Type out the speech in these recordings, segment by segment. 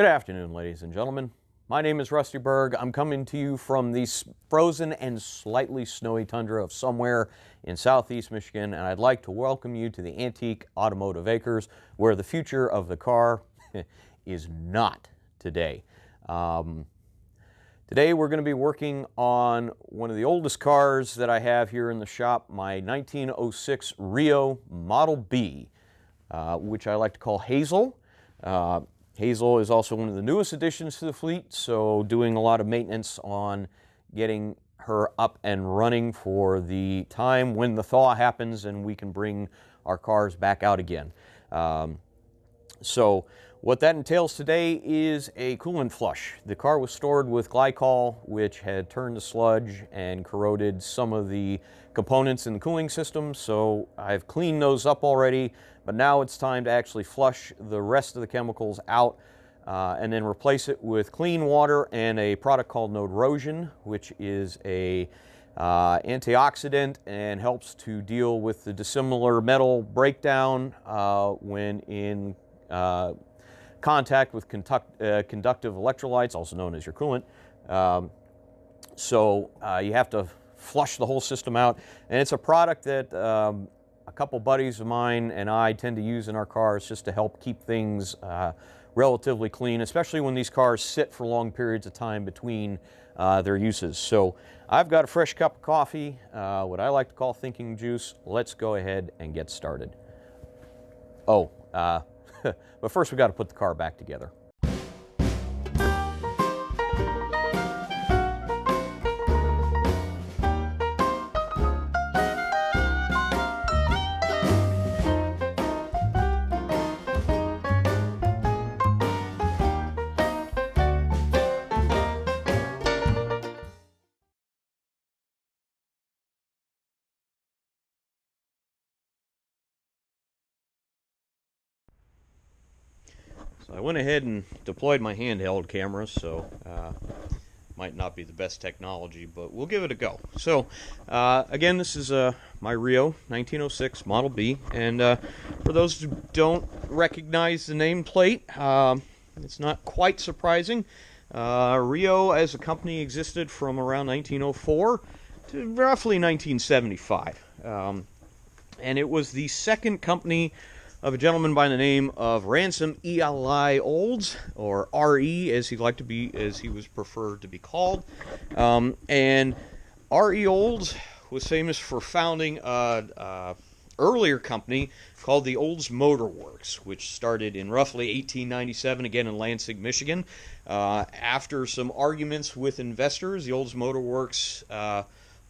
Good afternoon, ladies and gentlemen. My name is Rusty Berg. I'm coming to you from the frozen and slightly snowy tundra of somewhere in southeast Michigan, and I'd like to welcome you to the Antique Automotive Acres, where the future of the car is not today. Today we're going to be working on one of the oldest cars that I have here in the shop, my 1906 Reo Model B, which I like to call Hazel. Hazel is also one of the newest additions to the fleet, so doing a lot of maintenance on getting her up and running for the time when the thaw happens and we can bring our cars back out again. So what that entails today is a coolant flush. The car was stored with glycol, which had turned to sludge and corroded some of the components in the cooling system, so I've cleaned those up already, but now it's time to actually flush the rest of the chemicals out and then replace it with clean water and a product called no erosion, which is a antioxidant and helps to deal with the dissimilar metal breakdown when in contact with conductive electrolytes, also known as your coolant. So you have to flush the whole system out, and it's a product that a couple buddies of mine and I tend to use in our cars just to help keep things relatively clean, especially when these cars sit for long periods of time between their uses. So I've got a fresh cup of coffee, what I like to call thinking juice. Let's go ahead and get started. Oh, but first we got to put the car back together. So I went ahead and deployed my handheld camera, so might not be the best technology, but we'll give it a go. So again, this is my Reo 1906 Model B, and for those who don't recognize the nameplate, it's not quite surprising. Reo as a company existed from around 1904 to roughly 1975, and it was the second company of a gentleman by the name of Ransom Eli Olds, or R.E. as he was preferred to be called. And R.E. Olds was famous for founding an earlier company called the Olds Motor Works, which started in roughly 1897, again in Lansing, Michigan. After some arguments with investors, the Olds Motor Works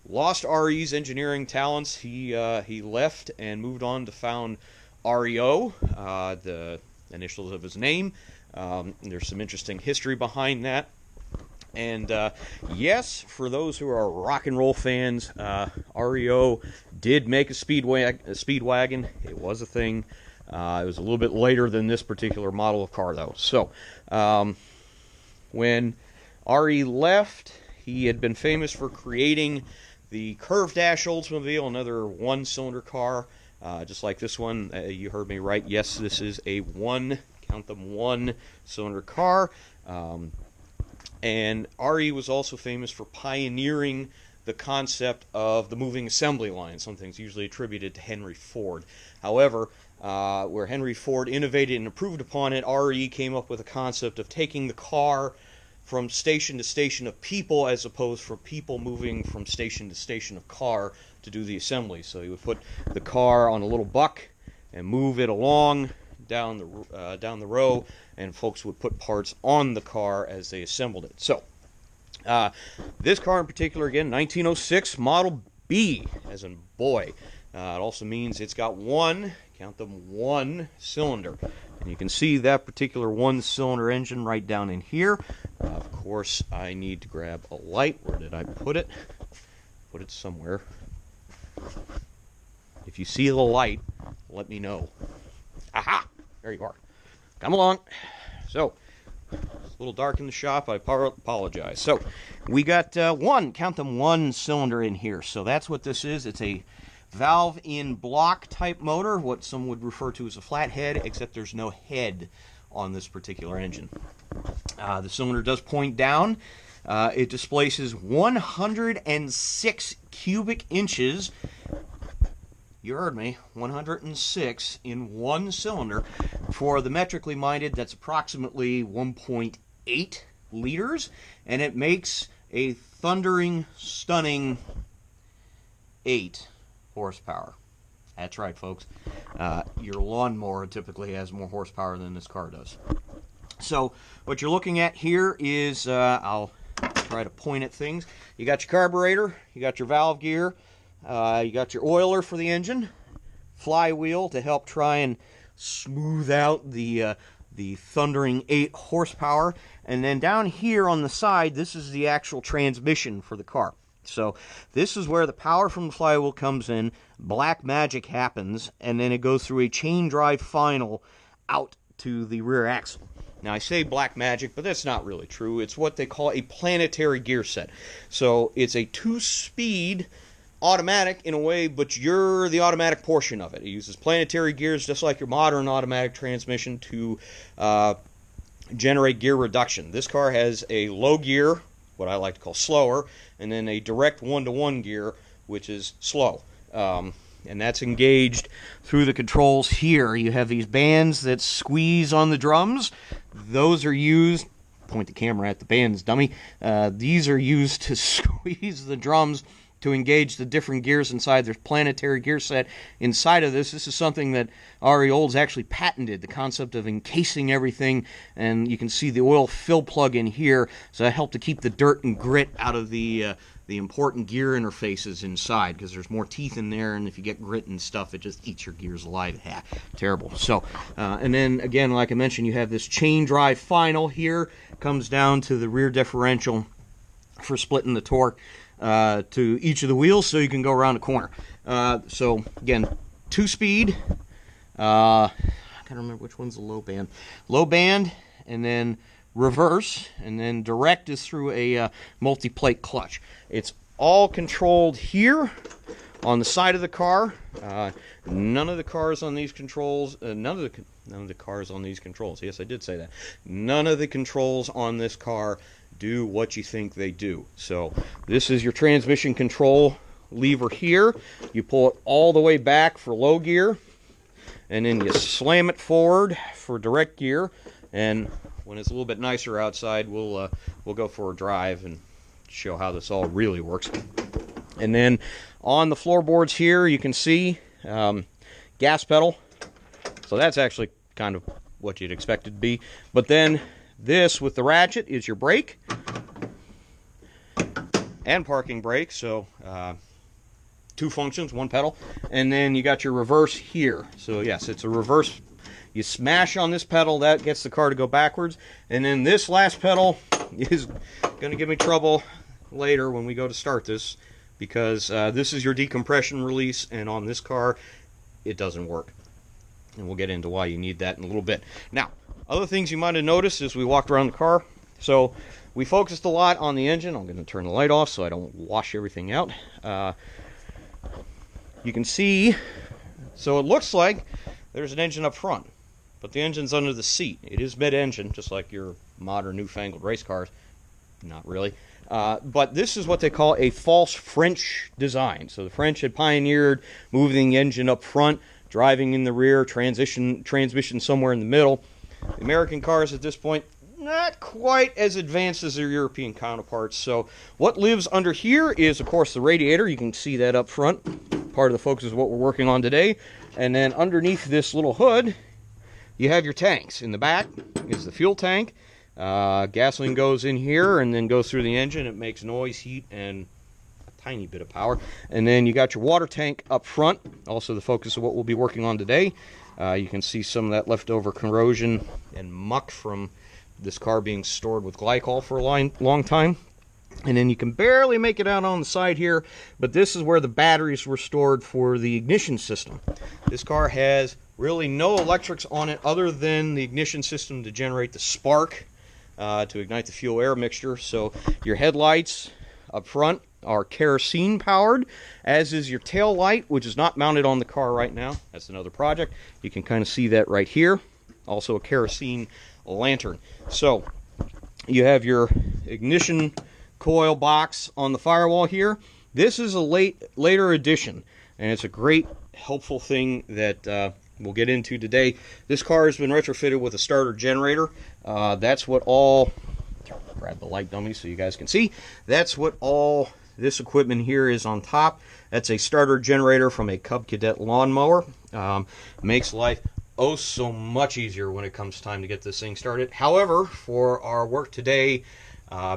lost R.E.'s engineering talents. He left and moved on to found REO, the initials of his name. There's some interesting history behind that. And yes, for those who are rock and roll fans, REO did make a Speedwagon. It was a thing. It was a little bit later than this particular model of car, though. So when RE left, he had been famous for creating the Curve Dash Oldsmobile, another one-cylinder car. Just like this one, you heard me right. Yes, this is a one-cylinder car. And RE was also famous for pioneering the concept of the moving assembly line, something's usually attributed to Henry Ford. However, where Henry Ford innovated and improved upon it, RE came up with a concept of taking the car from station to station of people, as opposed from people moving from station to station of car to do the assembly. So he would put the car on a little buck and move it along down the row, and folks would put parts on the car as they assembled it. So this car in particular, again, 1906 Model B, as in boy. It also means it's got one cylinder. And you can see that particular one-cylinder engine right down in here. Of course, I need to grab a light. Where did I put it? Put it somewhere. If you see the light, let me know. Aha! There you are. Come along. So, it's a little dark in the shop. I apologize. So, we got one cylinder in here. So that's what this is. It's a valve in block type motor, what some would refer to as a flathead, except there's no head on this particular engine. The cylinder does point down. It displaces 106 cubic inches. You heard me, 106 in one cylinder. For the metrically minded, that's approximately 1.8 liters, and it makes a thundering, stunning 8 horsepower. That's right, folks. Your lawnmower typically has more horsepower than this car does. So what you're looking at here is, I'll try to point at things. You got your carburetor, you got your valve gear, you got your oiler for the engine, flywheel to help try and smooth out the thundering 8 horsepower, and then down here on the side, this is the actual transmission for the car. So this is where the power from the flywheel comes in, black magic happens, and then it goes through a chain drive final out to the rear axle. Now, I say black magic, but that's not really true. It's what they call a planetary gear set. So it's a 2-speed automatic in a way, but you're the automatic portion of it. It uses planetary gears just like your modern automatic transmission to generate gear reduction. This car has a low gear, what I like to call slower, and then a direct 1-to-1 gear, which is slow. And that's engaged through the controls here. You have these bands that squeeze on the drums. Those are used, point the camera at the bands, dummy. These are used to squeeze the drums to engage the different gears inside. There's planetary gear set inside of this. This is something that Ari Olds actually patented, the concept of encasing everything, and you can see the oil fill plug in here, so that helped to keep the dirt and grit out of the important gear interfaces inside, because there's more teeth in there, and if you get grit and stuff, it just eats your gears alive. Terrible. So, and then again, like I mentioned, you have this chain drive final here, comes down to the rear differential for splitting the torque to each of the wheels so you can go around the corner. So again, 2-speed. I can't remember which one's the low band. Low band, and then reverse, and then direct is through a multi-plate clutch. It's all controlled here on the side of the car. None of the cars on these controls, none of the cars on these controls. Yes, I did say that. None of the controls on this car do what you think they do. So this is your transmission control lever here. You pull it all the way back for low gear, and then you slam it forward for direct gear. And when it's a little bit nicer outside, we'll go for a drive and show how this all really works. And then on the floorboards here, you can see gas pedal. So that's actually kind of what you'd expect it to be. But then this with the ratchet is your brake and parking brake. So 2 functions, 1 pedal. And then you got your reverse here. So yes, it's a reverse. You smash on this pedal, that gets the car to go backwards. And then this last pedal is going to give me trouble later when we go to start this, because this is your decompression release, and on this car it doesn't work. And we'll get into why you need that in a little bit. Now, other things you might have noticed as we walked around the car. So we focused a lot on the engine. I'm going to turn the light off so I don't wash everything out. You can see, so it looks like there's an engine up front, but the engine's under the seat. It is mid-engine, just like your modern newfangled race cars. Not really. But this is what they call a false French design. So the French had pioneered moving the engine up front, driving in the rear, transmission somewhere in the middle. The American cars at this point, not quite as advanced as their European counterparts. So what lives under here is, of course, the radiator. You can see that up front. Part of the focus of what we're working on today. And then underneath this little hood, you have your tanks. In the back is the fuel tank. Gasoline goes in here and then goes through the engine. It makes noise, heat, and a tiny bit of power. And then you got your water tank up front, also the focus of what we'll be working on today. You can see some of that leftover corrosion and muck from this car being stored with glycol for a long time. And then you can barely make it out on the side here, but this is where the batteries were stored for the ignition system. This car has really no electrics on it other than the ignition system to generate the spark to ignite the fuel-air mixture. So your headlights up front are kerosene powered, as is your tail light, which is not mounted on the car right now. That's another project. You can kind of see that right here also a kerosene lantern. So you have your ignition coil box on the firewall here. This is a later addition, and it's a great helpful thing that we'll get into today. This car has been retrofitted with a starter generator. That's what all, grab the light dummy so you guys can see, that's what all this equipment here is on top. That's a starter generator from a Cub Cadet lawnmower. Makes life oh so much easier when it comes time to get this thing started. However, for our work today,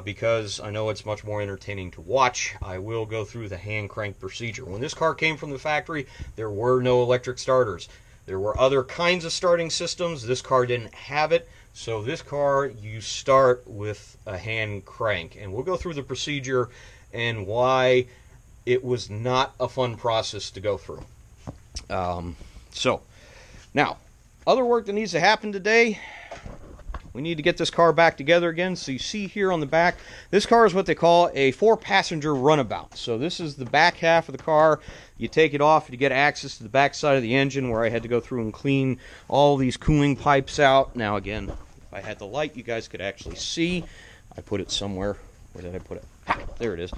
because I know it's much more entertaining to watch, I will go through the hand crank procedure. When this car came from the factory, there were no electric starters. There were other kinds of starting systems. This car didn't have it. So this car, you start with a hand crank. And we'll go through the procedure and why it was not a fun process to go through. So, now, other work that needs to happen today, we need to get this car back together again. So you see here on the back, this car is what they call a 4-passenger runabout. So this is the back half of the car. You take it off to get access to the back side of the engine, where I had to go through and clean all these cooling pipes out. Now again, if I had the light, you guys could actually see. I put it somewhere. Where did I put it? There it is.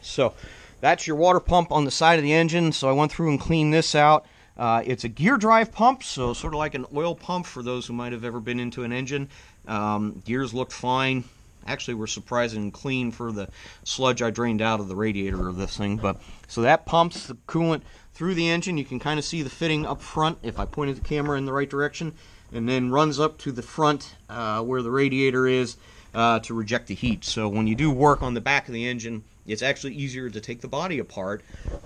So that's your water pump on the side of the engine. So I went through and cleaned this out. It's a gear drive pump, so sort of like an oil pump for those who might have ever been into an engine. Gears looked fine. Actually, were surprisingly clean for the sludge I drained out of the radiator of this thing. But so that pumps the coolant through the engine. You can kind of see the fitting up front if I pointed the camera in the right direction, and then runs up to the front where the radiator is to reject the heat. So when you do work on the back of the engine, it's actually easier to take the body apart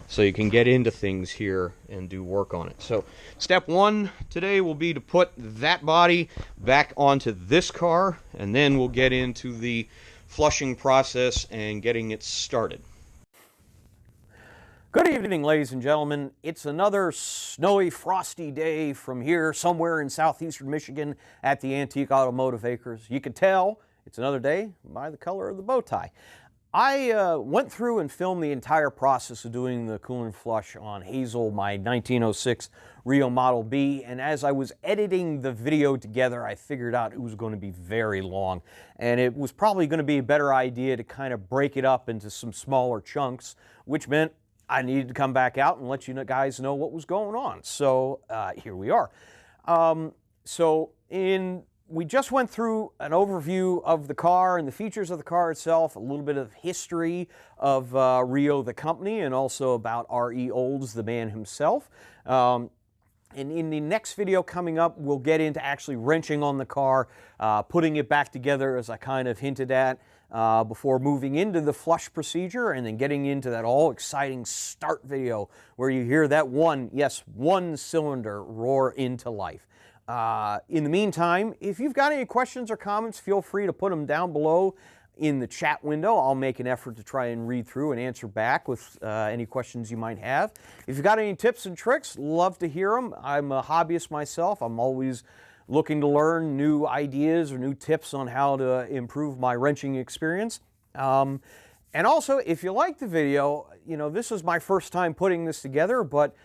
so you can get into things here and do work on it. So step one today will be to put that body back onto this car, and then we'll get into the flushing process and getting it started. Good evening, ladies and gentlemen. It's another snowy, frosty day from here, somewhere in southeastern Michigan at the Antique Automotive Acres. You can tell it's another day by the color of the bow tie. I went through and filmed the entire process of doing the coolant flush on Hazel, my 1906 Reo Model B, and as I was editing the video together, I figured out it was going to be very long, and it was probably going to be a better idea to kind of break it up into some smaller chunks, which meant I needed to come back out and let you guys know what was going on. So here we are. We just went through an overview of the car and the features of the car itself, a little bit of history of Reo the company, and also about R.E. Olds, the man himself. And in the next video coming up, we'll get into actually wrenching on the car, putting it back together as I kind of hinted at, before moving into the flush procedure and then getting into that all exciting start video where you hear that one cylinder roar into life. In the meantime, if you've got any questions or comments, feel free to put them down below in the chat window. I'll make an effort to try and read through and answer back with any questions you might have. If you've got any tips and tricks, love to hear them. I'm a hobbyist myself. I'm always looking to learn new ideas or new tips on how to improve my wrenching experience. And also, if you like the video, this is my first time putting this together, but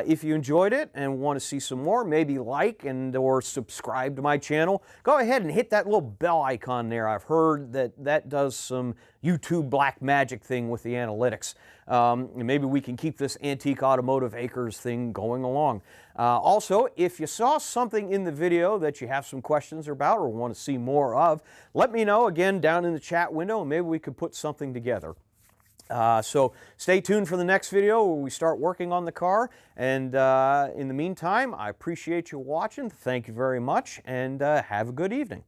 if you enjoyed it and want to see some more, maybe like or subscribe to my channel, go ahead and hit that little bell icon there. I've heard that does some YouTube black magic thing with the analytics. And maybe we can keep this Antique Automotive Acres thing going along. Also, if you saw something in the video that you have some questions about or want to see more of, let me know again down in the chat window and maybe we could put something together. So stay tuned for the next video where we start working on the car. And in the meantime, I appreciate you watching. Thank you very much, and have a good evening.